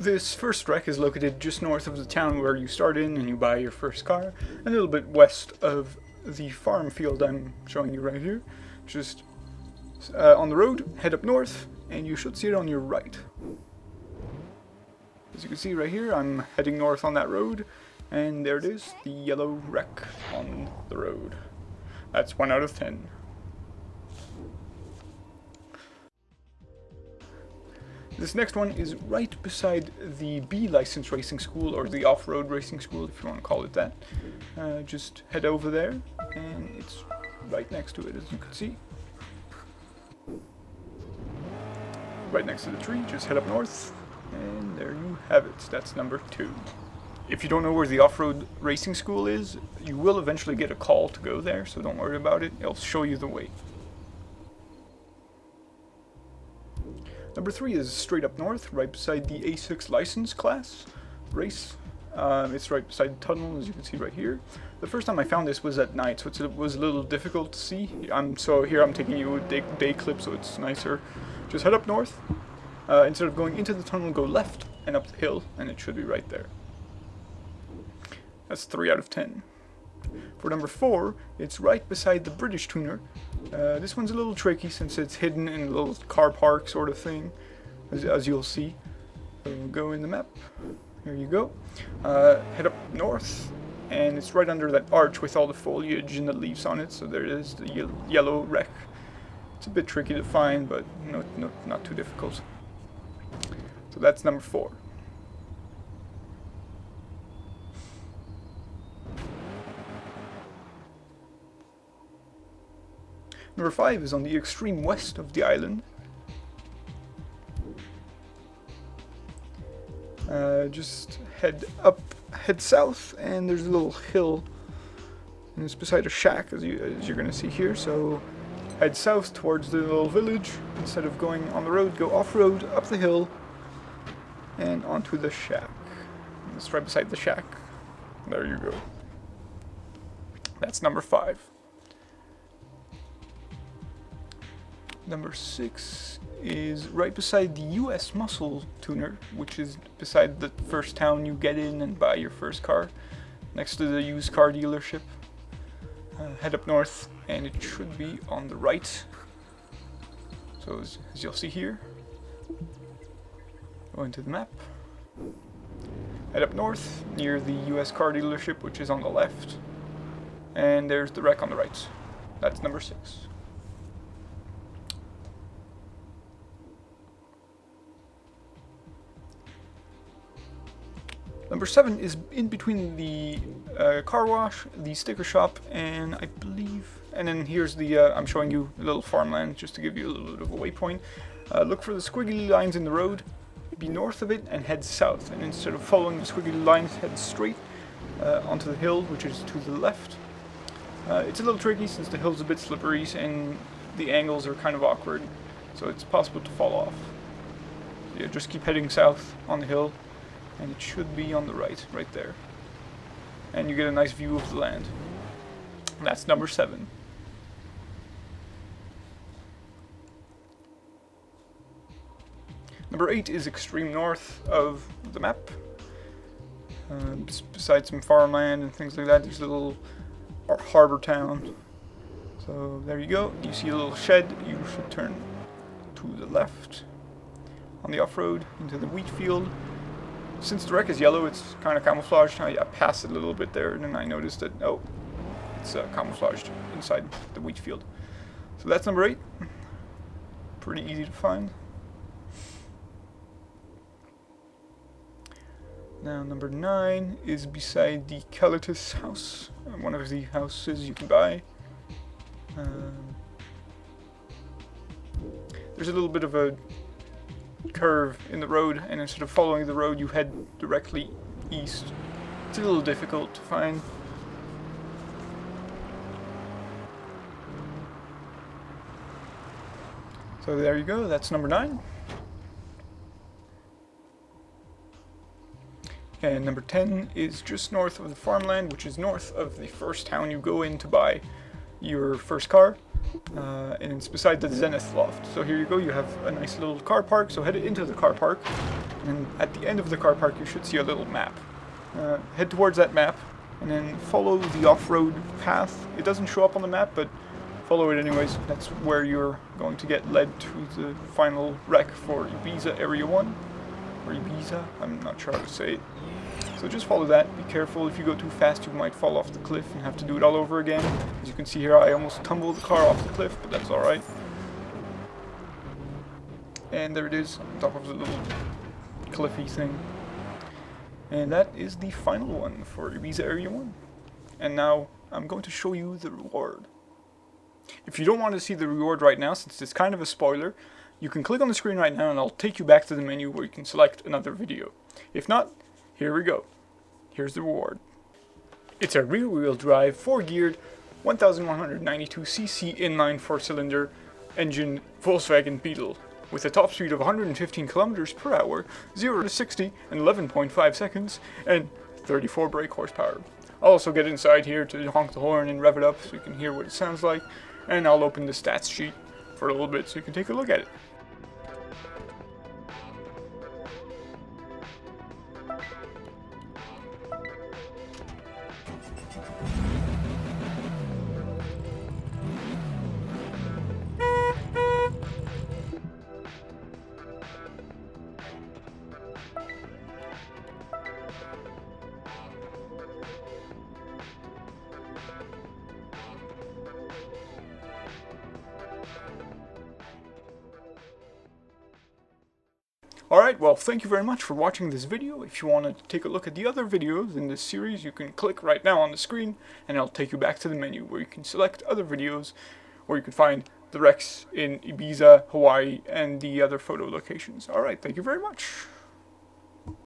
This first wreck is located just north of the town where you start in and you buy your first car, and a little bit west of the farm field I'm showing you right here. Just on the road, head up north, and you should see it on your right. As you can see right here, I'm heading north on that road, and there it is, the yellow wreck on the road. That's 1 out of 10. This next one is right beside the B license racing school, or the off-road racing school if you want to call it that. Just head over there and it's right next to it, as you can see. Right next to the tree, just head up north and there you have it. That's number 2. If you don't know where the off-road racing school is, you will eventually get a call to go there, so don't worry about it. It'll show you the way. Number 3 is straight up north, right beside the A6 license class race. It's right beside the tunnel, as you can see right here. The first time I found this was at night, so it was a little difficult to see. So here I'm taking you a day clip, so it's nicer. Just head up north. Instead of going into the tunnel, go left and up the hill, and it should be right there. That's 3 out of 10. For number 4, it's right beside the British tuner. This one's a little tricky since it's hidden in a little car park sort of thing, as you'll see. So we'll go in the map. Here you go. Head up north, and it's right under that arch with all the foliage and the leaves on it. So there is the yellow wreck. It's a bit tricky to find, but not too difficult. So that's number 4. Number 5 is on the extreme west of the island. Just head south, and there's a little hill, and it's beside a shack, as you're going to see here. So head south towards the little village. Instead of going on the road, go off-road, up the hill, and onto the shack. It's right beside the shack. There you go. That's number 5. Number 6 is right beside the US Muscle Tuner, which is beside the first town you get in and buy your first car, next to the used car dealership. Head up north and it should be on the right. So as you'll see here, go into the map, head up north near the US car dealership, which is on the left, and there's the wreck on the right. That's number 6. Number 7 is in between the car wash, the sticker shop, and I believe... And then here's the... I'm showing you a little farmland just to give you a little bit of a waypoint. Look for the squiggly lines in the road, be north of it, and head south. And instead of following the squiggly lines, head straight onto the hill, which is to the left. It's a little tricky since the hill's a bit slippery and the angles are kind of awkward, so it's possible to fall off. Yeah, just keep heading south on the hill, and it should be on the right there. And you get a nice view of the land. And that's number 7. Number 8 is extreme north of the map. Beside some farmland and things like that, there's a little harbor town. So there you go. You see a little shed. You should turn to the left on the off-road into the wheat field. Since the wreck is yellow, it's kind of camouflaged. I passed it a little bit there, and then I noticed that, oh, it's camouflaged inside the wheat field. So that's number 8. Pretty easy to find. Now number 9 is beside the Calitus house, one of the houses you can buy. There's a little bit of a curve in the road, and instead of following the road you head directly east. It's a little difficult to find. So there you go, that's number 9. And number 10 is just north of the farmland, which is north of the first town you go in to buy your first car. And it's beside the Zenith loft. So here you go, you have a nice little car park, so head into the car park. And at the end of the car park you should see a little map. Head towards that map and then follow the off-road path. It doesn't show up on the map, but follow it anyways. That's where you're going to get led to the final wreck for Ibiza Area 1. Or Ibiza, I'm not sure how to say it. So just follow that. Be careful, if you go too fast you might fall off the cliff and have to do it all over again. As you can see here, I almost tumbled the car off the cliff, but that's alright. And there it is, on top of the little cliffy thing. And that is the final one for Ibiza Area 1. And now I'm going to show you the reward. If you don't want to see the reward right now, since it's kind of a spoiler, you can click on the screen right now and I'll take you back to the menu where you can select another video. If not, here we go. Here's the reward. It's a rear-wheel drive, 4-geared, 1192cc inline 4-cylinder engine Volkswagen Beetle with a top speed of 115 km per hour, 0 to 60 in 11.5 seconds, and 34 brake horsepower. I'll also get inside here to honk the horn and rev it up so you can hear what it sounds like, and I'll open the stats sheet for a little bit so you can take a look at it. Alright, well, thank you very much for watching this video. If you want to take a look at the other videos in this series, you can click right now on the screen and it'll take you back to the menu where you can select other videos, where you can find the wrecks in Ibiza, Hawaii, and the other photo locations. Alright, thank you very much.